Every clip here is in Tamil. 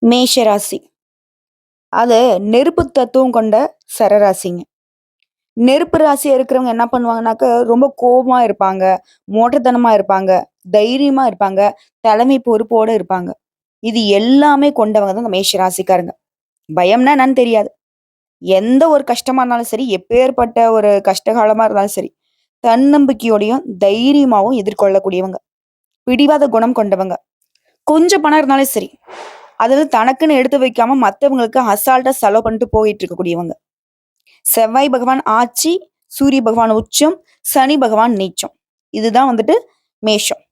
மேஷ ராசி. அது நெருப்பு தத்துவம் கொண்ட சரராசிங்க. நெருப்பு ராசியா இருக்கிறவங்க என்ன பண்ணுவாங்கனாக்க, ரொம்ப கோவமா இருப்பாங்க, மோட்டத்தனமா இருப்பாங்க, தைரியமா இருப்பாங்க, தலைமை பொறுப்போட இருப்பாங்க. இது எல்லாமே கொண்டவங்க தான் இந்த மேஷ ராசிக்காரங்க. பயம்னா என்னன்னு தெரியாது. எந்த ஒரு கஷ்டமா இருந்தாலும் சரி, எப்பேற்பட்ட ஒரு கஷ்டகாலமா இருந்தாலும் சரி, தன்னம்பிக்கையோடையும், தைரியமாவும் எதிர்கொள்ளக்கூடியவங்க. பிடிவாத குணம் கொண்டவங்க. கொஞ்சம் பணம் இருந்தாலும் சரி, அது வந்து தனக்குன்னு எடுத்து வைக்காம மத்தவங்களுக்கு அசால்ட்டா செலவு பண்ணிட்டு போயிட்டு இருக்கக்கூடியவங்க. செவ்வாய் பகவான் ஆட்சி, சூரிய பகவான் உச்சம், சனி பகவான் நீச்சம். இதுதான் வந்துட்டு மேஷம்.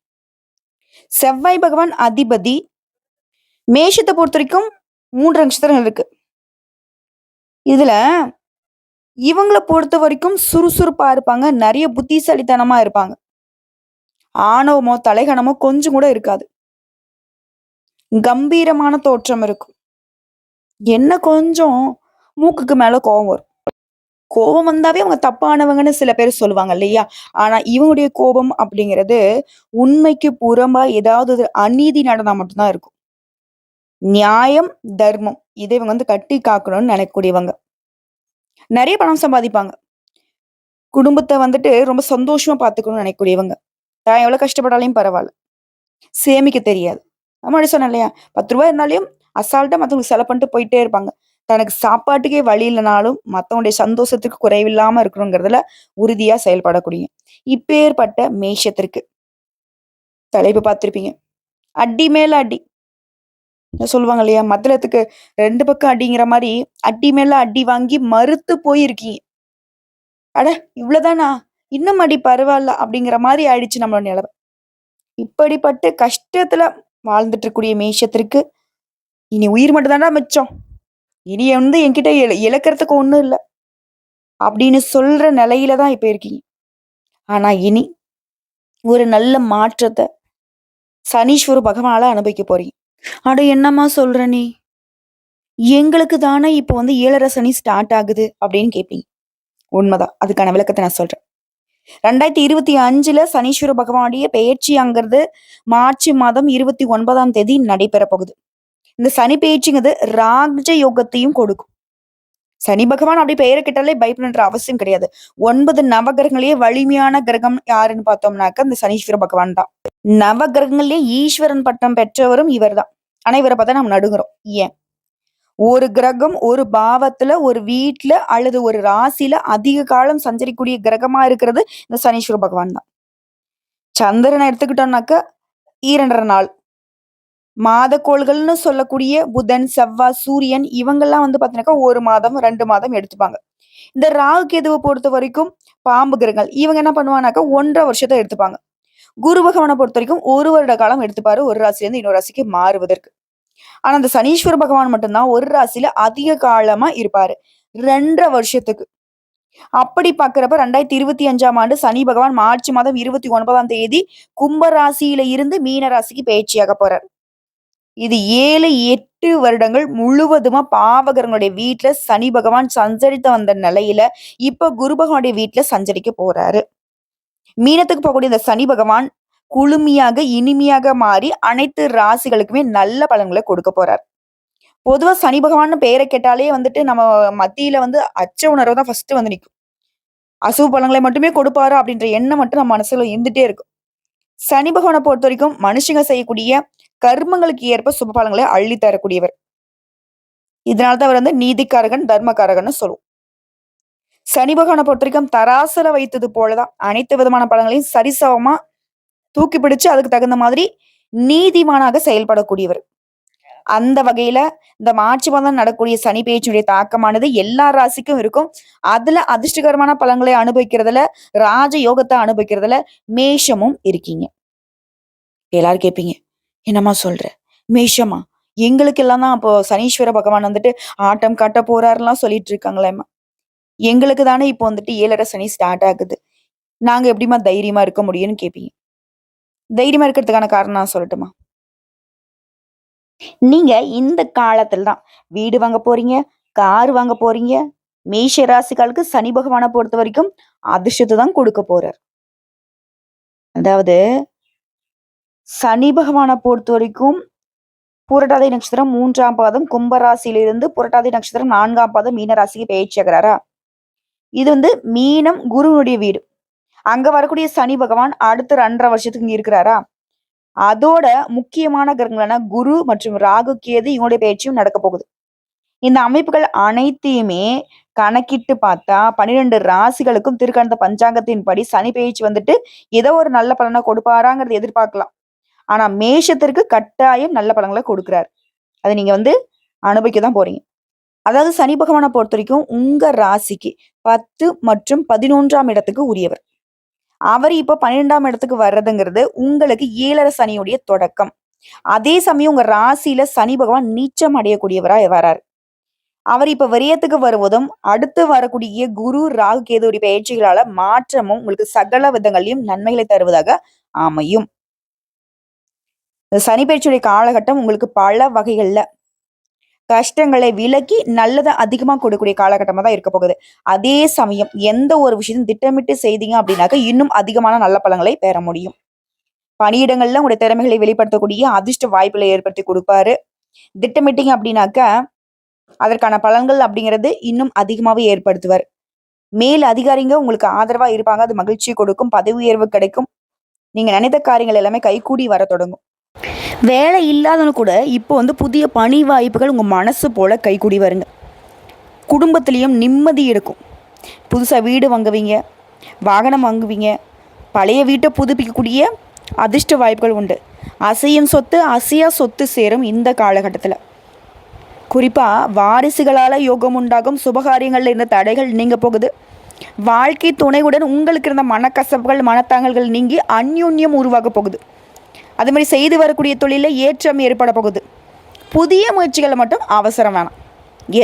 செவ்வாய் பகவான் அதிபதி. மேஷத்தை பொறுத்த வரைக்கும் 3 நட்சத்திரங்கள் இருக்கு. இதுல இவங்கள பொறுத்த வரைக்கும் சுறுசுறுப்பா இருப்பாங்க. நிறைய புத்திசாலித்தனமா இருப்பாங்க. ஆணவமோ, தலைகனமோ கொஞ்சம் கூட இருக்காது. கம்பீரமான தோற்றம் இருக்கும். என்ன கொஞ்சம் மூக்குக்கு மேல கோவம் வரும். கோவம் வந்தாவே அவங்க தப்பானவங்கன்னு சில பேர் சொல்லுவாங்க இல்லையா? ஆனா இவங்களுடைய கோபம் அப்படிங்கிறது உண்மைக்கு புறம்பா ஏதாவது ஒரு அநீதி நடந்தா மட்டும் தான் இருக்கும். நியாயம், தர்மம் இதை இவங்க வந்து கட்டி காக்கணும்னு நினைக்கக்கூடியவங்க. நிறைய பணம் சம்பாதிப்பாங்க. குடும்பத்த வந்துட்டு ரொம்ப சந்தோஷமா பார்த்துக்கணும்னு நினைக்கக்கூடியவங்க. தான் எவ்வளவு கஷ்டப்பட்டாலும் பரவால்ல. சேமிக்க தெரியாது. முன்னாடி சொன்னேன் இல்லையா? ரூ. 10 இருந்தாலும் அசால்ட்டா மத்தவங்களுக்கு செலவு பண்ணிட்டு போயிட்டே இருப்பாங்க. தனக்கு சாப்பாட்டுக்கே வழி இல்லனாலும், மத்தவங்களுடைய சந்தோஷத்துக்கு குறைவில்லாம இருக்கணுங்கிறதுல உறுதியா செயல்படக்கூடிய இப்பேற்பட்ட மேஷத்திற்கு தலைப்பு பார்த்திருப்பீங்க. அடி மேல அடி. சொல்லுவாங்க இல்லையா? மத்தளத்துக்கு 2 பக்கம் அடிங்கிற மாரி, அடி மேல அடி வாங்கி மறுத்து போயிருக்கீங்க. அட இவ்வளவுதானா? இன்னும் அடி பரவால்ல அப்படிங்கிற மாரி ஆயிடுச்சு நம்மளோட நிலைமை. இப்படிப்பட்ட கஷ்டத்துல வாழ்ந்துட்டு இருக்கக்கூடிய மேஷத்திற்கு, இனி உயிர் மட்டும் தான்டா மிச்சம். இனி வந்து என்கிட்ட இழக்கிறதுக்கு ஒண்ணும் இல்ல. அப்படின்னு சொல்ற நிலையில தான் இப்ப இருக்கீங்க. ஆனா இனி ஒரு நல்ல மாற்றத்த சனீஸ்வர பகவானால அனுபவிக்க போறீங்க. அட என்னம்மா சொல்ற நீ? எங்களுக்கு தானே இப்ப வந்து 7:30 சனி ஸ்டார்ட் ஆகுது அப்படின்னு கேட்பீங்க. உண்மைதான். அதுக்கான விளக்கத்த நான் சொல்றேன். 2025ல சனீஸ்வர பகவானுடைய பெயர்ச்சியாங்கிறது மார்ச் மாதம் 29ஆம் தேதி நடைபெற போகுது. இந்த சனி பெயர்ச்சிங்கிறது ராஜ யோகத்தையும் கொடுக்கும். சனி பகவான் அப்படி பெயரை கேட்டாலே பயப்படணுன்ற அவசியம் கிடையாது. 9 நவகிரகங்களையே வலிமையான கிரகம் யாருன்னு பார்த்தோம்னாக்க இந்த சனீஸ்வர பகவான் தான். நவகிரகங்கள்லயே ஈஸ்வரன் பட்டம் பெற்றவரும் இவர்தான். ஆனா இவரை பார்த்தா நம்ம நடுங்குறோம். ஏன்? ஒரு கிரகம் ஒரு பாவத்துல, ஒரு வீட்ல அல்லது ஒரு ராசியில அதிக காலம் சஞ்சரிக்கக்கூடிய கிரகமா இருக்கிறது இந்த சனீஸ்வர பகவான் தான். சந்திரனை எடுத்துக்கிட்டோம்னாக்க 2½ நாள். மாதக்கோள்கள்னு சொல்லக்கூடிய புதன், செவ்வாய், சூரியன் இவங்கெல்லாம் வந்து பார்த்தீங்கன்னாக்கா 1 மாதம், 2 மாதம் எடுத்துப்பாங்க. இந்த ராகு கேதுவ பொறுத்த வரைக்கும் பாம்பு கிரகங்கள். இவங்க என்ன பண்ணுவாங்கனாக்கா 1½ வருஷத்த எடுத்துப்பாங்க. குரு பகவான பொறுத்த வரைக்கும் 1 வருட காலம் எடுத்துப்பாரு ஒரு ராசியிலிருந்து இன்னொரு ராசிக்கு மாறுவதற்கு. ஆனா அந்த சனீஸ்வர பகவான் மட்டும் தான் ஒரு ராசியில அதிக காலமா இருப்பாரு. 2½ வருஷத்துக்கு. அப்படி பார்க்கிறப்ப 2025ஆம் ஆண்டு சனி பகவான் மார்ச் மாதம் 29ஆம் தேதி கும்ப ராசியில இருந்து மீன ராசிக்கு பயிற்சியாக போறார். இது 7, 8 வருடங்கள் முழுவதுமா பாவகரங்களுடைய வீட்ல சனி பகவான் சஞ்சரித்து வந்த நிலையில, இப்ப குரு பகவானுடைய வீட்ல சஞ்சரிக்க போறாரு. மீனத்துக்கு போகக்கூடிய இந்த சனி பகவான் குளுமையாக, இனிமையாக மாறி அனைத்து ராசிகளுக்குமே நல்ல பலன்களை கொடுக்க போறார். பொதுவா சனி பகவான்னு பெயரை கேட்டாலே வந்துட்டு நம்ம மத்தியில வந்து அச்ச உணர்வு தான் ஃபர்ஸ்ட் வந்து நிக்கும். அசுப பலன்களை மட்டுமே கொடுப்பாரா அப்படின்ற எண்ணம் மட்டும் நம்ம மனசுல இருந்துட்டே இருக்கும். சனி பகவானை பொறுத்த வரைக்கும் மனுஷங்க செய்யக்கூடிய கர்மங்களுக்கு ஏற்ப சுப பலன்களை அள்ளி தரக்கூடியவர். இதனாலதான் அவர் வந்து நீதிக்காரகன், தர்மகாரகன்னு சொல்லுவோம். சனி பகவானை பொறுத்த வரைக்கும் தராசுல வைத்தது போலதான் அனைத்து விதமான பலன்களையும் சரிசமமா தூக்கி பிடிச்சு அதுக்கு தகுந்த மாதிரி நீதிமானாக செயல்படக்கூடியவர். அந்த வகையில இந்த மார்ச் மாதம் நடக்கூடிய சனி பெயர்ச்சியுடைய தாக்கமானது எல்லா ராசிக்கும் இருக்கும். அதுல அதிர்ஷ்டகரமான பலன்களை அனுபவிக்கிறதுல, ராஜ யோகத்தை அனுபவிக்கிறதுல மேஷமும் இருக்கீங்க. எல்லாரும் கேட்பீங்க, என்னம்மா சொல்ற? மேஷமா? எங்களுக்கு எல்லாம் தான் அப்போ சனீஸ்வர பகவான் வந்துட்டு ஆட்டம் காட்ட போறாருலாம் சொல்லிட்டு இருக்காங்களேம்மா. எங்களுக்கு தானே இப்போ வந்துட்டு 7:30 சனி ஸ்டார்ட் ஆகுது. நாங்க எப்படிம்மா தைரியமா இருக்க முடியும்னு கேட்பீங்க. தைரியமா இருக்கிறதுக்கான காரணம் நான் சொல்லட்டுமா? நீங்க இந்த காலத்துல தான் வீடு வாங்க போறீங்க, கார் வாங்க போறீங்க. மேஷ ராசிக்காலுக்கு சனி பகவானை பொறுத்த வரைக்கும் அதிர்ஷ்டத்தை தான் கொடுக்க போறார். அதாவது சனி பகவானை பொறுத்த வரைக்கும் புரட்டாதி நட்சத்திரம் 3ஆம் பாதம் கும்பராசியிலிருந்து புரட்டாதி நட்சத்திரம் 4ஆம் பாதம் மீன ராசிக்கு பயிற்சியாகிறாரா? இது வந்து மீனம் குருனுடைய வீடு. அங்க வரக்கூடிய சனி பகவான் அடுத்த 2.5 வருஷத்துக்கு இங்க இருக்கிறாரா? அதோட முக்கியமான கிரகங்களான குரு மற்றும் ராகு கேது இவங்களுடைய பயிற்சியும் நடக்க போகுது. இந்த அமைப்புகள் அனைத்தையுமே கணக்கிட்டு பார்த்தா 12 ராசிகளுக்கும் திருக்கணித பஞ்சாங்கத்தின் படி சனி பயிற்சி வந்துட்டு ஏதோ ஒரு நல்ல பலனை கொடுப்பாராங்கிறத எதிர்பார்க்கலாம். ஆனா மேஷத்திற்கு கட்டாயம் நல்ல பலன்களை கொடுக்கிறார். அதை நீங்க வந்து அனுபவிக்க தான் போறீங்க. அதாவது சனி பகவானை பொறுத்த வரைக்கும் உங்க ராசிக்கு 10 மற்றும் 11ஆம் இடத்துக்கு உரியவர். அவர் இப்ப 12ஆம் இடத்துக்கு வர்றதுங்கிறது உங்களுக்கு 7.5 சனியுடைய தொடக்கம். அதே சமயம் உங்க ராசியில சனி பகவான் நீச்சம் அடையக்கூடியவரா வராரு. அவர் இப்ப விரயத்துக்கு வருவதும் அடுத்து வரக்கூடிய குரு ராகு கேதுடைய பயிற்சிகளால மாற்றமும் உங்களுக்கு சகல விதங்களையும் நன்மைகளை தருவதாக அமையும். சனி பயிற்சியுடைய காலகட்டம் உங்களுக்கு பல வகைகள்ல கஷ்டங்களை விலக்கி நல்லதை அதிகமா கொடுக்கக்கூடிய காலகட்டமா தான் இருக்க போகுது. அதே சமயம் எந்த ஒரு விஷயத்தையும் திட்டமிட்டு செய்தீங்க அப்படின்னாக்க இன்னும் அதிகமான நல்ல பலன்களை பெற முடியும். பணியிடங்கள்ல உங்களுடைய திறமைகளை வெளிப்படுத்தக்கூடிய அதிர்ஷ்ட வாய்ப்புகளை ஏற்படுத்தி கொடுப்பாரு. திட்டமிட்டீங்க அப்படின்னாக்க அதற்கான பலன்கள் அப்படிங்கிறது இன்னும் அதிகமாவே ஏற்படுத்துவார். மேல் அதிகாரிங்க உங்களுக்கு ஆதரவா இருப்பாங்க. அது மகிழ்ச்சி கொடுக்கும். பதவி உயர்வு கிடைக்கும். நீங்க நினைத்த காரியங்கள் எல்லாமே கைகூடி வர தொடங்கும். வேலை இல்லாதவங்க கூட இப்போ வந்து புதிய பணி வாய்ப்புகள் உங்க மனசு போல கைகூடி வருங்க. குடும்பத்திலையும் நிம்மதி இருக்கும். புதுசா வீடு வாங்குவீங்க, வாகனம் வாங்குவீங்க, பழைய வீட்டை புதுப்பிக்கக்கூடிய அதிர்ஷ்ட வாய்ப்புகள் உண்டு. அசையும் சொத்து அசையா சொத்து சேரும் இந்த காலகட்டத்தில். குறிப்பா வாரிசுகளால யோகம் உண்டாகும். சுபகாரியங்கள்ல இருந்த தடைகள் நீங்க போகுது. வாழ்க்கை துணையுடன் உங்களுக்கு இருந்த மனக்கசப்புகள் மனத்தாங்கல்கள் நீங்கி அந்யோன்யம் உருவாக போகுது. அது மாதிரி செய்து வரக்கூடிய தொழிலில் ஏற்றம் ஏற்பட போகுது. புதிய முயற்சிகளை மட்டும் அவசரம் வேணாம்.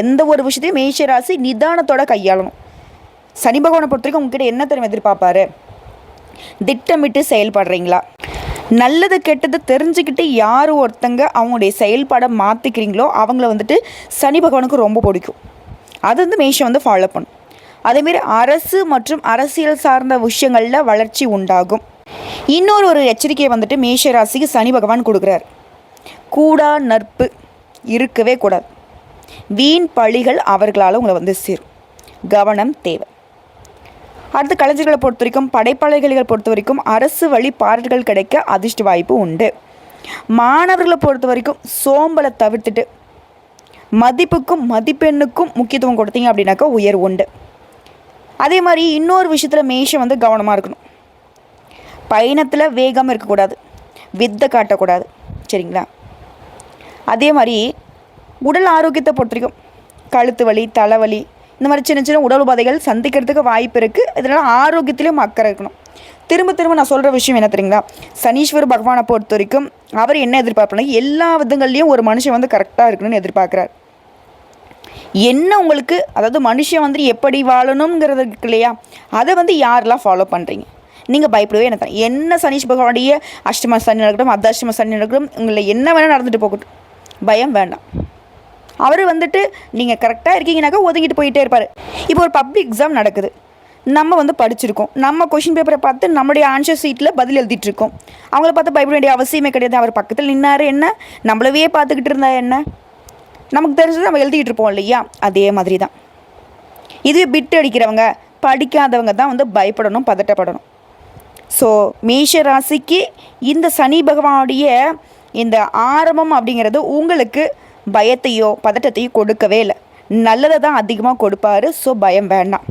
எந்த ஒரு விஷயத்தையும் மேஷராசி நிதானத்தோட கையாளணும். சனி பகவானை பொறுத்த வரைக்கும் உங்ககிட்ட என்ன தெரியும் எதிர்பார்ப்பாரு? திட்டமிட்டு செயல்படுறீங்களா? நல்லது கெட்டது தெரிஞ்சுக்கிட்டு யார் ஒருத்தங்க அவங்களுடைய செயல்பாடை மாற்றிக்கிறீங்களோ அவங்கள வந்துட்டு சனி பகவானுக்கு ரொம்ப பிடிக்கும். அது வந்து மேஷம் வந்து ஃபாலோ பண்ணும். அதேமாரி அரசு மற்றும் அரசியல் சார்ந்த விஷயங்களில் வளர்ச்சி உண்டாகும். இன்னொரு எச்சரிக்கையை வந்துட்டு மேஷ ராசிக்கு சனி பகவான் கொடுக்குறார். கூடா நட்பு இருக்கவே கூடாது. வீண் பழிகள் அவர்களால் உங்களை வந்து சேரும். கவனம் தேவை. அடுத்து கலைஞர்களை பொறுத்த வரைக்கும் படைப்பாளிகளை பொறுத்த வரைக்கும் அரசு வழி பாராட்டுகள் கிடைக்க அதிர்ஷ்ட வாய்ப்பு உண்டு. மாணவர்களை பொறுத்த வரைக்கும் சோம்பலை தவிர்த்துட்டு மதிப்புக்கும் மதிப்பெண்ணுக்கும் முக்கியத்துவம் கொடுத்தீங்க அப்படின்னாக்கா உயர்வு உண்டு. அதே மாதிரி இன்னொரு விஷயத்தில் மேஷம் வந்து கவனமாக இருக்கணும். பயணத்தில் வேகம் இருக்கக்கூடாது, வித்தை காட்டக்கூடாது. சரிங்களா? அதே மாதிரி உடல் ஆரோக்கியத்தை பொறுத்த வரைக்கும் கழுத்து வலி தலைவலி இந்த மாதிரி சின்ன சின்ன உடல் உபாதைகள் சந்திக்கிறதுக்கு வாய்ப்பு இருக்குது. இதனால் ஆரோக்கியத்திலையும் அக்கறை இருக்கணும். திரும்ப நான் சொல்கிற விஷயம் என்ன தெரியுங்களா? சனீஸ்வர பகவானை பொறுத்த வரைக்கும் அவர் என்ன எதிர்பார்ப்பாங்க, எல்லா விதங்கள்லையும் ஒரு மனுஷன் வந்து கரெக்டாக இருக்கணும்னு எதிர்பார்க்குறார். என்ன உங்களுக்கு அதாவது மனுஷன் வந்து எப்படி வாழணுங்கிறது இருக்கு இல்லையா, அதை வந்து யாரெல்லாம் ஃபாலோ பண்ணுறீங்க? நீங்கள் பயப்படவே என்ன சனீஷ் பகவானுடைய அஷ்டம சனி நடக்கட்டும் அர்த்தாஷ்டம சனி நடக்கட்டும் உங்களை என்ன வேணால் நடந்துட்டு போகட்டும், பயம் வேண்டாம். அவர் வந்துட்டு நீங்கள் கரெக்டாக இருக்கீங்கனாக்கா ஒதுங்கிட்டு போயிட்டே இருப்பார். இப்போ ஒரு பப்ளிக் எக்ஸாம் நடக்குது. நம்ம வந்து படிச்சிருக்கோம். நம்ம கொஷின் பேப்பரை பார்த்து நம்மளுடைய ஆன்சர் சீட்டில் பதில் எழுதிட்டு இருக்கோம். அவங்கள பார்த்து பயப்பட வேண்டிய அவசியமே கிடையாது. அவர் பக்கத்தில் நின்னார் என்ன, நம்மளவே பார்த்துக்கிட்டு இருந்தா என்ன, நமக்கு தெரிஞ்சது நம்ம எழுதிக்கிட்டு இருப்போம் இல்லையா? அதே மாதிரி தான் இதுவே பிட்டு அடிக்கிறவங்க படிக்காதவங்க தான் வந்து பயப்படணும், பதட்டப்படணும். ஸோ மேஷ ராசிக்கு இந்த சனி பகவானுடைய இந்த ஆரம்பம் அப்படிங்கிறது உங்களுக்கு பயத்தையோ பதட்டத்தையோ கொடுக்கவே இல்லை. நல்லதை தான் அதிகமாக கொடுப்பாரு. ஸோ பயம் வேண்டாம்.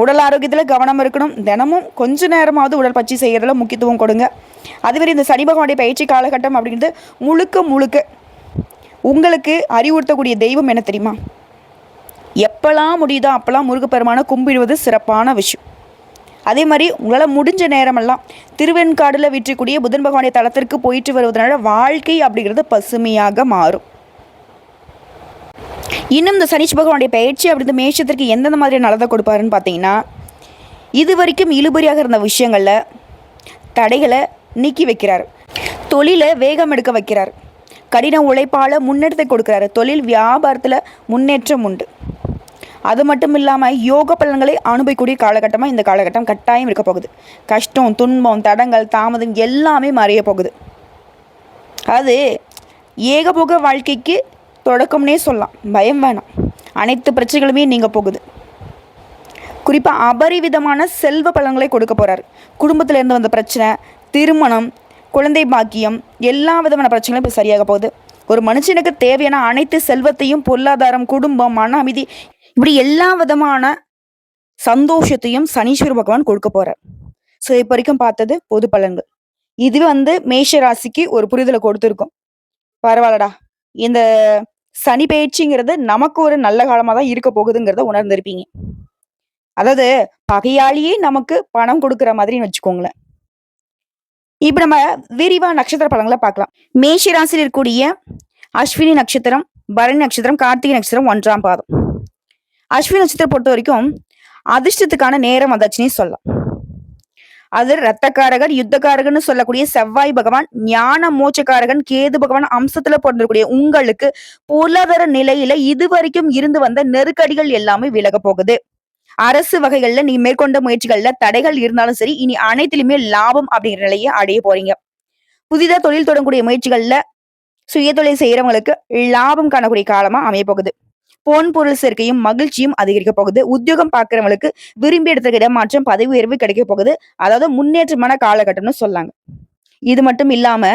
உடல் ஆரோக்கியத்தில் கவனம் இருக்கணும். தினமும் கொஞ்ச நேரமாவது உடற்பயிற்சி செய்கிறதுல முக்கியத்துவம் கொடுங்க. அதுமாரி இந்த சனி பகவானுடைய பயிற்சி காலகட்டம் அப்படிங்கிறது முழுக்க உங்களுக்கு அறிவுறுத்தக்கூடிய தெய்வம் என்ன தெரியுமா? எப்போல்லாம் முடியுதோ அப்போல்லாம் முருகப்பெருமானை கும்பிடுவது சிறப்பான விஷயம். அதே மாதிரி உங்களால் முடிஞ்ச நேரமெல்லாம் திருவெண்காடில் விற்றக்கூடிய புதன் பகவானுடைய தலத்திற்கு போயிட்டு வருவதனால வாழ்க்கை அப்படிங்கிறது பசுமையாக மாறும். இன்னும் இந்த சனீஷ் பகவானுடைய பயிற்சி அப்படின்ற மேஷத்திற்கு எந்தெந்த மாதிரி நல்லதை கொடுப்பாருன்னு பார்த்தீங்கன்னா, இது வரைக்கும் இழுபறியாக இருந்த விஷயங்களில் தடைகளை நீக்கி வைக்கிறார். தொழிலை வேகம் எடுக்க வைக்கிறார். கடின உழைப்பால் முன்னேற்றத்தை கொடுக்குறாரு. தொழில் வியாபாரத்தில் முன்னேற்றம் உண்டு. அது மட்டும் இல்லாமல் யோக பலன்களை அனுபவிக்கூடிய காலகட்டமாக இந்த காலகட்டம் கட்டாயம் இருக்க போகுது. கஷ்டம் துன்பம் தடங்கள் தாமதம் எல்லாமே மறைய போகுது. அது ஏகபோக வாழ்க்கைக்கு தொடக்கம்னே சொல்லலாம். பயம் வேணாம். அனைத்து பிரச்சனைகளுமே நீங்க போகுது. குறிப்பாக அபரிவிதமான செல்வ பலன்களை கொடுக்க போகிறாரு. குடும்பத்தில் இருந்து வந்த பிரச்சனை, திருமணம், குழந்தை பாக்கியம், எல்லா விதமான பிரச்சனைகளும் இப்போ சரியாக போகுது. ஒரு மனுஷனுக்கு தேவையான அனைத்து செல்வத்தையும், பொருளாதாரம், குடும்பம், மன அமைதி, இப்படி எல்லா விதமான சந்தோஷத்தையும் சனீஸ்வர பகவான் கொடுக்க போறார். ஸோ இப்போ வரைக்கும் பார்த்தது பொது பலன்கள். இது மேஷ ராசிக்கு ஒரு புரிதலை கொடுத்துருக்கும். பரவாயில்லடா, இந்த சனி பயிற்சிங்கிறது நமக்கு ஒரு நல்ல காலமாக தான் இருக்க போகுதுங்கிறத உணர்ந்திருப்பீங்க. அதாவது பகையாளியே நமக்கு பணம் கொடுக்குற மாதிரின்னு வச்சுக்கோங்களேன். இப்ப நம்ம விரிவா நட்சத்திர பலன்களை பார்க்கலாம். மேஷ ராசியில் இருக்கக்கூடிய அஸ்வினி நட்சத்திரம், பரணி நட்சத்திரம், கார்த்திகை நட்சத்திரம் 1ஆம் பாதம். அஸ்வினி நட்சத்திரம் பொறுத்த வரைக்கும் அதிர்ஷ்டத்துக்கான நேரம் வந்தாச்சுன்னே சொல்லலாம். அது ரத்தக்காரகன், யுத்தக்காரகன் சொல்லக்கூடிய செவ்வாய் பகவான், ஞான மோட்சக்காரகன் கேது பகவான் அம்சத்துல பிறந்திருக்கூடிய உங்களுக்கு பொருளாதார நிலையில இதுவரைக்கும் இருந்து வந்த நெருக்கடிகள் எல்லாமே விலக போகுது. அரசு வகைகள்ல நீங்க மேற்கொண்ட முயற்சிகள்ல தடைகள் இருந்தாலும் சரி, இனி அனைத்திலுமே லாபம் அப்படிங்கிற நிலையை அடைய போறீங்க. புதிதா தொழில் தொடங்கக்கூடிய முயற்சிகள்ல சுய தொழில் செய்யறவங்களுக்கு லாபம் காணக்கூடிய காலமா அமைய போகுது. பொன் பொருள் சேர்க்கையும் மகிழ்ச்சியும் அதிகரிக்க போகுது. உத்தியோகம் பார்க்கிறவங்களுக்கு விரும்பி எடுத்த இடமாற்றம், பதவி உயர்வு கிடைக்க போகுது. அதாவது முன்னேற்றமான காலகட்டம்னு சொல்லாங்க. இது மட்டும் இல்லாம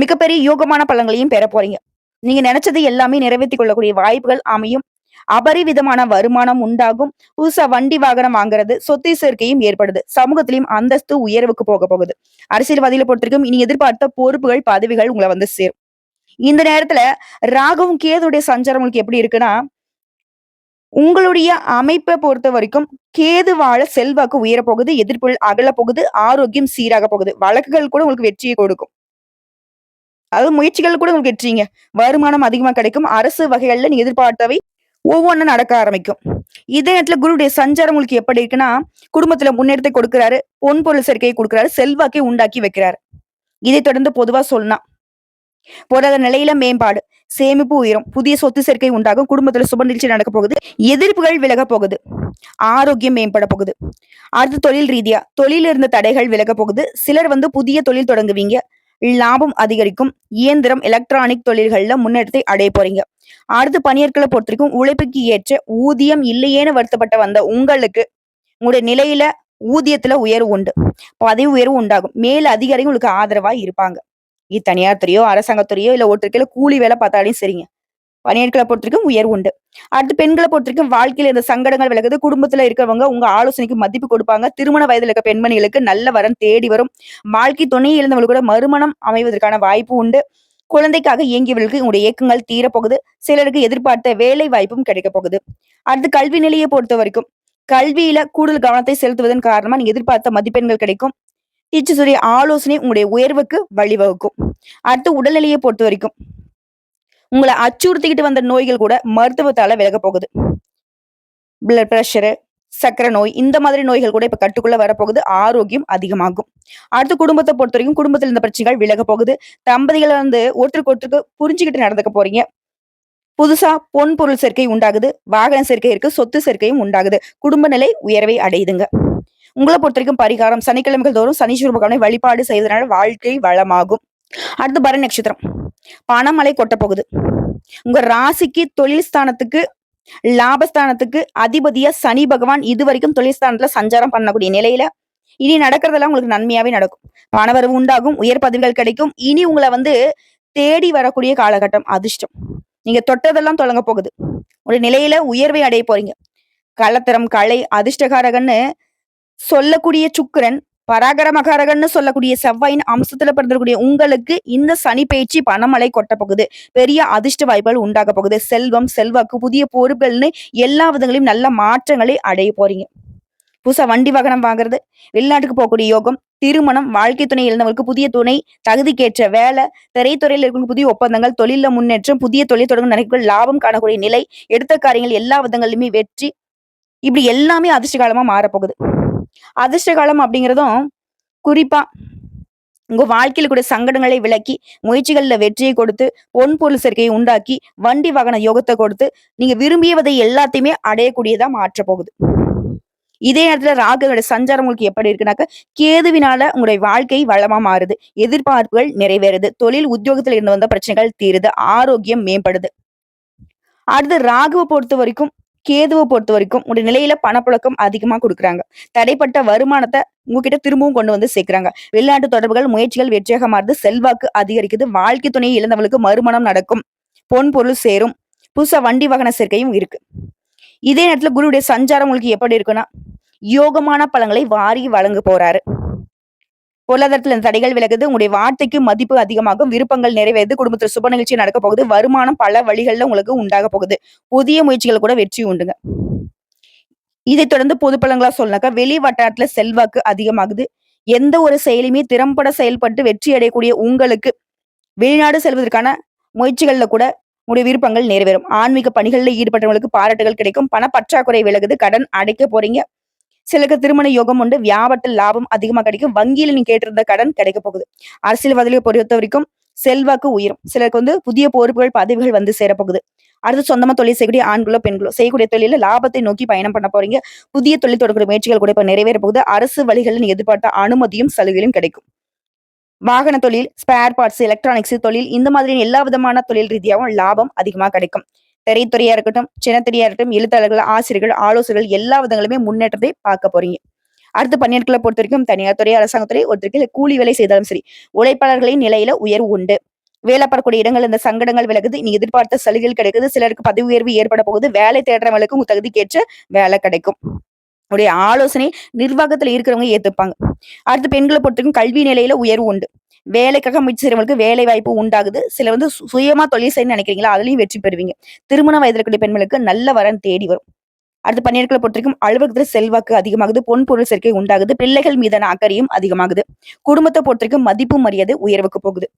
மிகப்பெரிய யோகமான பலன்களையும் பெற போறீங்க. நீங்க நினைச்சது எல்லாமே நிறைவேற்றிக் கொள்ளக்கூடிய வாய்ப்புகள் அமையும். அபரிவிதமான வருமானம் உண்டாகும். புதுசா வண்டி வாகனம் வாங்குறது, சொத்து சேர்க்கையும் ஏற்படுது. சமூகத்திலையும் அந்தஸ்து உயர்வுக்கு போக போகுது. அரசியல்வாதிகளை பொறுத்திருக்கும் இனி எதிர்பார்த்த பொறுப்புகள், பதவிகள் உங்களை சேரும். இந்த நேரத்துல ராகுவும் கேதுடைய சஞ்சாரம் உங்களுக்கு எப்படி இருக்குன்னா, உங்களுடைய அமைப்பை பொறுத்த வரைக்கும் கேதுவால செல்வாக்கு உயர போகுது, எதிர்ப்புகள் அகல போகுது, ஆரோக்கியம் சீராக போகுது. வழக்குகள் கூட உங்களுக்கு வெற்றியை கொடுக்கும். அதாவது முயற்சிகள் கூட உங்களுக்கு வெற்றிங்க. வருமானம் அதிகமா கிடைக்கும். அரசு வகைகள்ல நீங்க எதிர்பார்த்தவை ஒவ்வொன்றும் நடக்க ஆரம்பிக்கும். இதே நேரத்துல குருடைய சஞ்சாரம் உங்களுக்கு எப்படி இருக்குன்னா, குடும்பத்துல முன்னேற்றத்தை கொடுக்கிறாரு, பொன் பொருள் சேர்க்கையை கொடுக்கிறாரு, செல்வாக்கை உண்டாக்கி வைக்கிறாரு. இதை தொடர்ந்து பொதுவா சொன்னா பொருளாதார நிலையில மேம்பாடு, சேமிப்பு உயரும், புதிய சொத்து சேர்க்கை உண்டாகும், குடும்பத்துல சுப நிகழ்ச்சி நடக்க போகுது, எதிர்ப்புகள் விலக போகுது, ஆரோக்கியம் மேம்பட போகுது. அடுத்து தொழில் ரீதியா தொழில இருந்த தடைகள் விலக போகுது. சிலர் புதிய தொழில் தொடங்குவீங்க, லாபம் அதிகரிக்கும். இயந்திரம், எலக்ட்ரானிக் தொழில்கள்ல முன்னேற்றத்தை அடைய போறீங்க. அடுத்து பணியாட்களை பொறுத்திருக்கும் உழைப்புக்கு ஏற்ற ஊதியம் இல்லையேன்னு வருத்தப்பட்ட வந்த உங்களுக்கு உங்களுடைய நிலையில ஊதியத்துல உயர்வு உண்டு, பதவி உயர்வு உண்டாகும். மேல் அதிகாரிகள் உங்களுக்கு ஆதரவா இருப்பாங்க. இது தனியார் துறையோ, அரசாங்கத்துறையோ, இல்ல ஒருத்தருக்கையில கூலி வேலை பார்த்தாலும் சரிங்க. பணியாட்களை பொறுத்திருக்கும் உயர்வு உண்டு. அடுத்து பெண்களை பொறுத்திருக்கும் வாழ்க்கையில இந்த சங்கடங்கள் விலகுது. குடும்பத்துல இருக்கிறவங்க உங்க ஆலோசனைக்கு மதிப்பு கொடுப்பாங்க. திருமண வயதுல இருக்க பெண்மணிகளுக்கு நல்ல வரன் தேடி வரும். வாழ்க்கை துணை இழந்தவங்களுக்கு கூட மறுமணம் அமைவதற்கான வாய்ப்பு உண்டு. குழந்தைக்காக இயங்கியவர்களுக்கு உங்களுடைய இயக்கங்கள் தீரப்போகுது. சிலருக்கு எதிர்பார்த்த வேலை வாய்ப்பும் கிடைக்க போகுது. அடுத்து கல்வி நிலையை பொறுத்த வரைக்கும் கல்வியில கூடுதல் கவனத்தை செலுத்துவதன் காரணமா நீங்க எதிர்பார்த்த மதிப்பெண்கள் கிடைக்கும். டீச்சர்ஸுடைய ஆலோசனை உங்களுடைய உயர்வுக்கு வழிவகுக்கும். அடுத்து உடல்நிலையை பொறுத்த வரைக்கும் உங்களை அச்சுறுத்திக்கிட்டு வந்த நோய்கள் கூட மருத்துவத்தால விலக போகுது. பிளட் பிரஷரு, சக்கரை நோய், இந்த மாதிரி நோய்கள் கூட இப்ப கட்டுக்குள்ள வரப்போகுது. ஆரோக்கியம் அதிகமாகும். அடுத்து குடும்பத்தை பொறுத்த வரைக்கும் குடும்பத்தில் இந்த பிரச்சனைகள் விலக போகுது. தம்பதிகளை ஒருத்தருக்கு ஒருத்தருக்கு புரிஞ்சுக்கிட்டு நடந்துக்க போறீங்க. புதுசா பொன் பொருள் சேர்க்கை உண்டாகுது, வாகன சேர்க்கை இருக்கு, சொத்து சேர்க்கையும் உண்டாகுது. குடும்ப நிலை உயர்வை அடையுதுங்க. உங்களை பொறுத்த வரைக்கும் பரிகாரம் சனிக்கிழமைகள் தோறும் சனீஸ்வர பகவானை வழிபாடு செய்வதனால வாழ்க்கை வளமாகும். அடுத்து பரணி நட்சத்திரம், பணமழை கொட்ட போகுது. உங்க ராசிக்கு தொழில் ஸ்தானத்துக்கு, லாபஸ்தானத்துக்கு அதிபதியா சனி பகவான் இதுவரைக்கும் தொழில் ஸ்தானத்துல சஞ்சாரம் பண்ணக்கூடிய நிலையில இனி நடக்கிறதெல்லாம் உங்களுக்கு நன்மையாவே நடக்கும். பணவரவு உண்டாகும், உயர் பதவிகள் கிடைக்கும். இனி உங்களை தேடி வரக்கூடிய காலகட்டம் அதிர்ஷ்டம். நீங்க தொட்டதெல்லாம் தொடங்க போகுது. ஒரு நிலையில உயர்வை அடைய போறீங்க. கலத்திரம், கலை, அதிர்ஷ்டகாரகன்னு சொல்லக்கூடிய சுக்கிரன், பராகரமகாரகன்னு சொல்லக்கூடிய செவ்வாயின் அம்சத்துல பிறந்திருக்கூடிய உங்களுக்கு இந்த சனி பயிற்சி பணமழை கொட்ட போகுது. பெரிய அதிர்ஷ்ட வாய்ப்புகள் உண்டாக போகுது. செல்வம், செல்வாக்கு, புதிய பொறுப்புகள்னு எல்லா விதங்களையும் நல்ல மாற்றங்களை அடைய போறீங்க. புதுசா வண்டி வாகனம் வாங்குறது, வெளிநாட்டுக்கு போகக்கூடிய யோகம், திருமணம், வாழ்க்கை துணை இழந்தவங்களுக்கு புதிய துணை, தகுதிக்கேற்ற வேலை, திரைத்துறையில் இருக்கும் புதிய ஒப்பந்தங்கள், தொழில முன்னேற்றம், புதிய தொழில் தொடங்கும் நினைவுகள், லாபம் காணக்கூடிய நிலை, எடுத்த காரியங்கள் எல்லா விதங்களிலுமே வெற்றி, இப்படி எல்லாமே அதிர்ஷ்ட காலமா மாறப்போகுது. அதிர்ஷ்ட காலம் அப்படிங்கிறதும் குறிப்பா உங்க வாழ்க்கையில கூட சங்கடங்களை விலக்கி, முயற்சிகள்ல வெற்றியை கொடுத்து, பொன் பொருள் சேர்க்கையை உண்டாக்கி, வண்டி வாகன யோகத்தை கொடுத்து, நீங்க விரும்பியதை எல்லாத்தையுமே அடையக்கூடியதா மாற்ற போகுது. இதே நேரத்துல ராகுவோட சஞ்சாரம் உங்களுக்கு எப்படி இருக்குனாக்க, கேதுவினால உங்களுடைய வாழ்க்கை வளமா மாறுது. எதிர்பார்ப்புகள் நிறைவேறுது. தொழில் உத்தியோகத்துல இருந்து வந்த பிரச்சனைகள் தீருது. ஆரோக்கியம் மேம்படுது. அடுத்து ராகுவ பொறுத்தவரைக்கும், கேதுவ பொறுத்தவரைக்கும் உங்களுடைய நிலையில பணப்புழக்கம் அதிகமா குடுக்குறாங்க. தடைப்பட்ட வருமானத்த உங்ககிட்ட திரும்பவும் கொண்டு வந்து சேர்க்கிறாங்க. வெளிநாட்டு தொடர்புகள், முயற்சிகள் வெற்றியாக மாறுது. செல்வாக்கு அதிகரிக்குது. வாழ்க்கை துணையை இழந்தவங்களுக்கு மறுமணம் நடக்கும். பொன் பொருள் சேரும். புதுசா வண்டி வாகன சேர்க்கையும் இருக்கு. இதே நேரத்துல குருவுடைய சஞ்சாரம் உங்களுக்கு எப்படி இருக்குன்னா, யோகமான பலன்களை வாரி வழங்க போறாரு. பொருளாதாரத்துல இந்த தடைகள் விலகுது. உங்களுடைய வார்த்தைக்கு மதிப்பு அதிகமாகும். விருப்பங்கள் நிறைவேறுது. குடும்பத்துல சுப நிகழ்ச்சி நடக்க போகுது. வருமானம் பல வழிகள்ல உங்களுக்கு உண்டாக போகுது. புதிய முயற்சிகள் கூட வெற்றி உண்டுங்க. இதைத் தொடர்ந்து பொது பலன்களா சொல்லனாக்கா, வெளி வட்டாரத்துல செல்வாக்கு அதிகமாகுது. எந்த ஒரு செயலையுமே திறம்பட செயல்பட்டு வெற்றி அடையக்கூடிய உங்களுக்கு, வெளிநாடு செல்வதற்கான முயற்சிகள்ல கூட உங்களுடைய விருப்பங்கள் நிறைவேறும். ஆன்மீக பணிகள்ல ஈடுபட்டவங்களுக்கு பாராட்டுகள் கிடைக்கும். பண பற்றாக்குறை விலகுது. கடன் அடைக்க போறீங்க. சிலருக்கு திருமண யோகம் உண்டு. வியாபாரத்தில் லாபம் அதிகமா கிடைக்கும். வங்கியில நீங்க கேட்டிருந்த கடன் கிடைக்க போகுது. அரசியல்வாதிகளை பொறுத்த வரைக்கும் செல்வாக்கு உயரும். சிலருக்கு புதிய பொறுப்புகள், பதவிகள் வந்து சேரப்போகுது. அடுத்து சொந்தமா தொழில் செய்யக்கூடிய ஆண்களோ, பெண்களோ செய்யக்கூடிய தொழில லாபத்தை நோக்கி பயணம் பண்ண போறீங்க. புதிய தொழில் தொடர்புடைய முயற்சிகள் கூட இப்ப நிறைவேற போகுது. அரசு வழிகளில் நீங்க எதிர்பார்த்த அனுமதியும், சலுகையும் கிடைக்கும். வாகன தொழில், ஸ்பேர் பார்ட்ஸ், எலக்ட்ரானிக்ஸ் தொழில் இந்த மாதிரியான எல்லா விதமான தொழில் ரீதியாவும் லாபம் அதிகமா கிடைக்கும். திரைத்துறையா இருக்கட்டும், சின்னத்திரையா இருக்கட்டும், எழுத்தாளர்கள், ஆசிரியர்கள், ஆலோசகர்கள் எல்லா விதங்களுமே முன்னேற்றத்தை பார்க்க போறீங்க. அடுத்து பணியாட்களை பொறுத்த வரைக்கும் தனியார் துறை, அரசாங்கத்துறை ஒருத்தருக்கு கூலி வேலை செய்தாலும் சரி, உழைப்பாளர்களின் நிலையில உயர்வு உண்டு. வேலை பார்க்கக்கூடிய இடங்கள் இந்த சங்கடங்கள் விலகுது. நீ எதிர்பார்த்த சலுகைகள் கிடைக்குது. சிலருக்கு பதவி உயர்வு ஏற்பட போகுது. வேலை தேடுறவங்களுக்கு உங்க தகுதிக்கேற்ற வேலை கிடைக்கும். உடைய ஆலோசனை நிர்வாகத்துல இருக்கிறவங்க ஏத்துப்பாங்க. அடுத்து பெண்களை பொறுத்தவரைக்கும் கல்வி நிலையில உயர்வு உண்டு. வேலைக்காக முயற்சி செய்றவங்களுக்கு வேலை வாய்ப்பு உண்டாகுது. சிலர் சுயமா தொழில் செய்யணும்னு நினைக்கிறீங்களா, அதுலயும் வெற்றி பெறுவீங்க. திருமண வயதில் இருக்கக்கூடிய பெண்களுக்கு நல்ல வரன் தேடி வரும். அடுத்து பணியாட்களை பொறுத்தவரைக்கும் அலுவலகத்துல செல்வாக்கு அதிகமாகுது. பொன் பொருள் சேர்க்கை உண்டாகுது. பிள்ளைகள் மீதான அக்கறையும் அதிகமாகுது. குடும்பத்தை பொறுத்தவரைக்கும் மதிப்பு மரியாதை உயர்வுக்கு போகுது.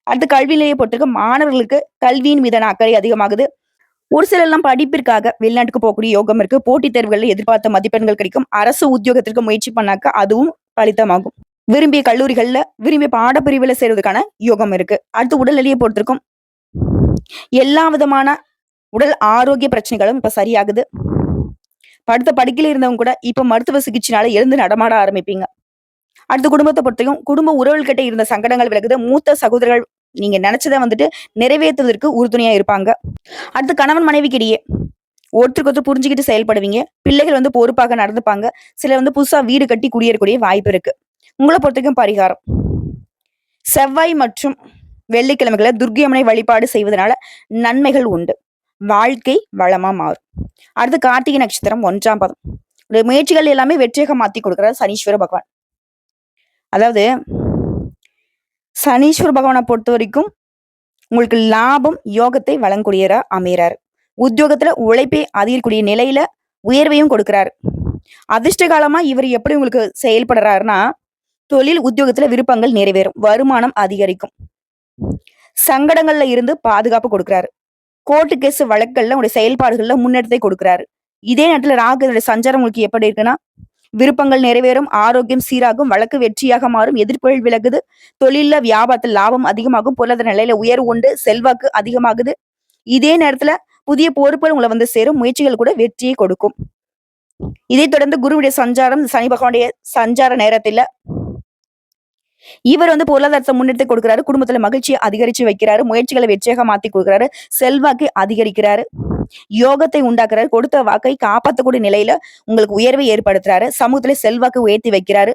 அடுத்து கல்வி நிலையை பொறுத்தவரைக்கும் மாணவர்களுக்கு கல்வியின் மீதான அக்கறை அதிகமாகுது. ஒரு சிலர் எல்லாம் படிப்பிற்காக வெளிநாட்டுக்கு போகக்கூடிய யோகம் இருக்கு. போட்டித் தேர்வுகளில் எதிர்பார்த்த மதிப்பெண்கள் கிடைக்கும். அரசு உத்தியோகத்திற்கு முயற்சி பண்ணாக்க அதுவும் பலித்தமாகும். விரும்பிய கல்லூரிகள்ல விரும்பிய பாடப்பிரிவுல சேர்வதற்கான யோகம் இருக்கு. அடுத்து உடல்நிலையை பொறுத்திருக்கும் எல்லா விதமான உடல் ஆரோக்கிய பிரச்சனைகளும் இப்ப சரியாகுது. படுத்த படுக்கையில இருந்தவங்க கூட இப்ப மருத்துவ சிகிச்சைனால எழுந்து நடமாட ஆரம்பிப்பீங்க. அடுத்த குடும்பத்தை பொறுத்தவரைக்கும் குடும்ப உறவுகள் கிட்ட இருந்த சங்கடங்கள் விலகுது. மூத்த சகோதரர்கள் நீங்க நினைச்சதை நிறைவேற்றுவதற்கு உறுதுணையா இருப்பாங்க. அடுத்து கணவன் மனைவிக்கிடையே ஒருத்தருக்கு ஒருத்தர் புரிஞ்சுக்கிட்டு செயல்படுவீங்க. பிள்ளைகள் பொறுப்பாக நடந்துப்பாங்க. சிலர் புதுசா வீடு கட்டி குடியேறக்கூடிய வாய்ப்பு இருக்கு. உங்களை பொறுத்தவரைக்கும் பரிகாரம், செவ்வாய் மற்றும் வெள்ளிக்கிழமைகளை துர்க்கை அம்மனை வழிபாடு செய்வதனால நன்மைகள் உண்டு. வாழ்க்கை வளமா மாறும். அடுத்து கார்த்திகை நட்சத்திரம் 1ஆம் பாதம். முயற்சிகள் எல்லாமே வெற்றியாக மாத்தி கொடுக்கிறார் சனீஸ்வர பகவான். அதாவது சனீஸ்வர பகவானை பொறுத்த வரைக்கும் உங்களுக்கு லாபம், யோகத்தை வழங்கக்கூடியரா அமைகிறார். உத்தியோகத்துல உழைப்பை அதிகக்கூடிய நிலையில உயர்வையும் கொடுக்கிறாரு. அதிர்ஷ்ட காலமா இவர் எப்படி உங்களுக்கு செயல்படுறாருன்னா, தொழில் உத்தியோகத்துல விருப்பங்கள் நிறைவேறும். வருமானம் அதிகரிக்கும். சங்கடங்கள்ல இருந்து பாதுகாப்பு கொடுக்கிறாரு. கோர்ட்டு கேஸ் வழக்குகள்ல உங்களுடைய செயல்பாடுகள்ல முன்னேற்றத்தை கொடுக்கிறாரு. இதே நேரத்துல ராகுடைய சஞ்சாரம் உங்களுக்கு எப்படி இருக்குன்னா, விருப்பங்கள் நிறைவேறும். ஆரோக்கியம் சீராகும். வழக்கு வெற்றியாக மாறும். எதிர்ப்புகள் விலகுது. தொழில்ல வியாபாரத்தில் லாபம் அதிகமாகும். பொருளாதார நிலையில உயர்வு உண்டு. செல்வாக்கு அதிகமாகுது. இதே நேரத்துல புதிய பொறுப்புகள் உங்களை சேரும். முயற்சிகள் கூட வெற்றியை கொடுக்கும். இதைத் தொடர்ந்து குருவுடைய சஞ்சாரம், சனி பகவானுடைய சஞ்சார நேரத்துல இவர் பொருளாதாரத்தை முன்னெடுத்து கொடுக்கிறாரு. குடும்பத்துல மகிழ்ச்சியை அதிகரிச்சு வைக்கிறாரு. முயற்சிகளை வெற்றியாக மாத்தி கொடுக்கிறாரு. செல்வாக்கை அதிகரிக்கிறாரு. யோகத்தை உண்டாக்குறாரு. கொடுத்த வாக்கை காப்பாற்றக்கூடிய நிலையில உங்களுக்கு உயர்வை ஏற்படுத்துறாரு. சமூகத்துல செல்வாக்கு உயர்த்தி வைக்கிறாரு.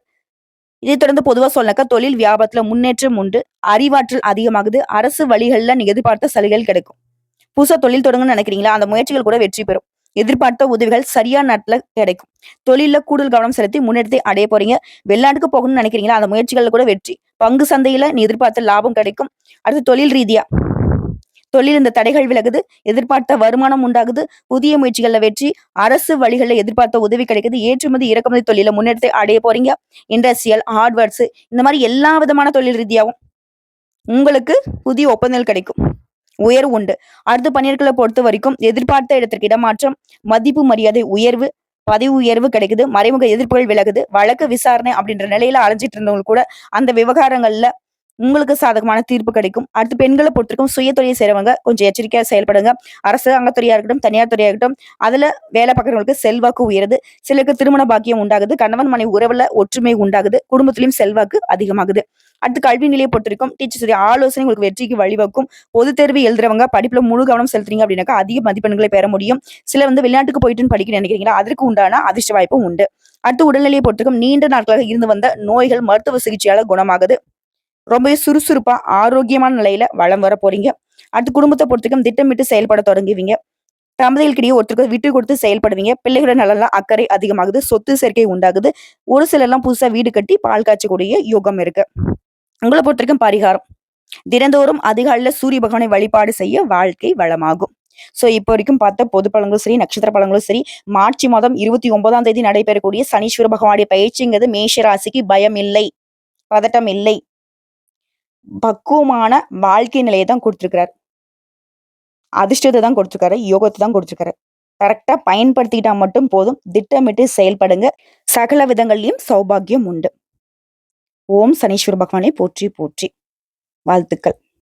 இதை தொடர்ந்து பொதுவா சொன்னாக்கா தொழில் வியாபாரத்துல முன்னேற்றம் உண்டு. அறிவாற்றல் அதிகமாகுது. அரசு வழிகள்ல நீங்க எதிர்பார்த்த சலுகைகள் கிடைக்கும். புதுசா தொழில் தொடங்கணும்னு நினைக்கிறீங்களா, அந்த முயற்சிகள் கூட வெற்றி பெறும். எதிர்பார்த்த உதவிகள் சரியான நேரத்துல கிடைக்கும். தொழில கூடுதல் கவனம் செலுத்தி முன்னேற்றத்தை அடைய போறீங்க. வெளிநாட்டுக்கு போகணும்னு நினைக்கிறீங்களா, அந்த முயற்சிகள் கூட வெற்றி. பங்கு சந்தையில நீ எதிர்பார்த்த லாபம் கிடைக்கும். அடுத்து தொழில் ரீதியா தொழில் இந்த தடைகள் விலகுது. எதிர்பார்த்த வருமானம் உண்டாகுது. புதிய முயற்சிகள்ல வெற்றி. அரசு வழிகள்ல எதிர்பார்த்த உதவி கிடைக்குது. ஏற்றுமதி இறக்குமதி தொழில முன்னேற்றத்தை அடைய போறீங்க. இண்டஸ்ட்ரியல், ஹார்ட்வேர்ட்ஸ் இந்த மாதிரி எல்லா விதமான தொழில் ரீதியாவும் உங்களுக்கு புதிய ஒப்பந்தங்கள் கிடைக்கும். உயர்வு உண்டு. அடுத்து பணியாட்களை பொறுத்த வரைக்கும் எதிர்பார்த்த இடத்திற்கு இடமாற்றம், மதிப்பு மரியாதை உயர்வு, பதவி உயர்வு கிடைக்குது. மறைமுக எதிர்ப்புகள் விலகுது. வழக்கு விசாரணை அப்படின்ற நிலையில அலைஞ்சிட்டு இருந்தவங்க கூட அந்த விவகாரங்கள்ல உங்களுக்கு சாதகமான தீர்ப்பு கிடைக்கும். அடுத்து பெண்கள பொறுத்தவரைக்கும் சுயதொழில் செய்றவங்க கொஞ்சம் எச்சரிக்கையா செயல்படுங்க. அரசாங்கத் துறையா இருக்கட்டும், தனியார் துறையா இருக்கட்டும், அதுல வேலை பார்க்குறவங்களுக்கு செல்வாக்கு உயருது. சிலருக்கு திருமண பாக்கியம் உண்டாகுது. கணவன் மனைவி உறவுல ஒற்றுமை உண்டாகுது. குடும்பத்திலயும் செல்வாக்கு அதிகமாகுது. அடுத்து கல்வி நிலைய பொறுத்தவரைக்கும் டீச்சர்ஸுடைய ஆலோசனை உங்களுக்கு வெற்றிக்கு வழிவகுக்கும். பொதுத் தேர்வு எழுதுறவங்க படிப்புல முழு கவனம் செலுத்துறீங்க அப்படின்னாக்கா, அதிக மதிப்பெண்களை பெற முடியும். சிலர் வெளிநாட்டுக்கு போயிட்டுன்னு படிக்க நினைக்கிறீங்களா? அதற்கு உண்டான அதிர்ஷ்ட வாய்ப்பும் உண்டு. அடுத்து உடல்நிலையை பொறுத்தவரைக்கும் நீண்ட நாட்களாக இருந்து வந்த நோய்கள் மருத்துவ சிகிச்சையால குணமாகுது. ரொம்பவே சுறுசுறுப்பா, ஆரோக்கியமான நிலையில வலம் வர போறீங்க. அடுத்து குடும்பத்த பொறுத்தவரைக்கும் திட்டமிட்டு செயல்பட தொடங்குவீங்க. தம்பதிகளுக்கிடையே ஒருத்தருக்கு விட்டு கொடுத்து செயல்படுவீங்க. பிள்ளைகளோட நலன்ல அக்கறை அதிகமாகுது. சொத்து சேர்க்கை உண்டாகுது. ஒரு சிலர்லாம் புதுசா வீடு கட்டி பால் காய்ச்சக்கூடிய யோகம் இருக்கு. உங்கள பொறுத்தவரைக்கும் பரிகாரம். தினந்தோறும் அதிகாலையில சூரிய பகவானை வழிபாடு செய்ய வாழ்க்கை வளமாகும். சோ இப்போ வரைக்கும் பார்த்த பொது பலன்களும் சரி, நட்சத்திர பலன்களும் சரி, மார்ச் மாதம் 29ஆம் தேதி நடைபெறக்கூடிய சனீஸ்வர பகவானுடைய பயிற்சிங்கிறது மேஷ ராசிக்கு பயம் இல்லை, பதட்டம் இல்லை. பக்குவமான வாழ்க்கை நிலையை தான் குடுத்திருக்கிறார். அதிர்ஷ்டத்த தான் குடுத்திருக்காரு. யோகத்த தான் குடுத்திருக்காரு. கரெக்ட்டா பயன்படுத்திக்கிட்டா மட்டும் போதும். திட்டமிட்டு செயல்படுங்க. சகல விதங்கள்லயும் சௌபாக்கியம் உண்டு. ஓம் சனீஸ்வர பகவானை போற்றி போற்றி. வாழ்த்துக்கள்.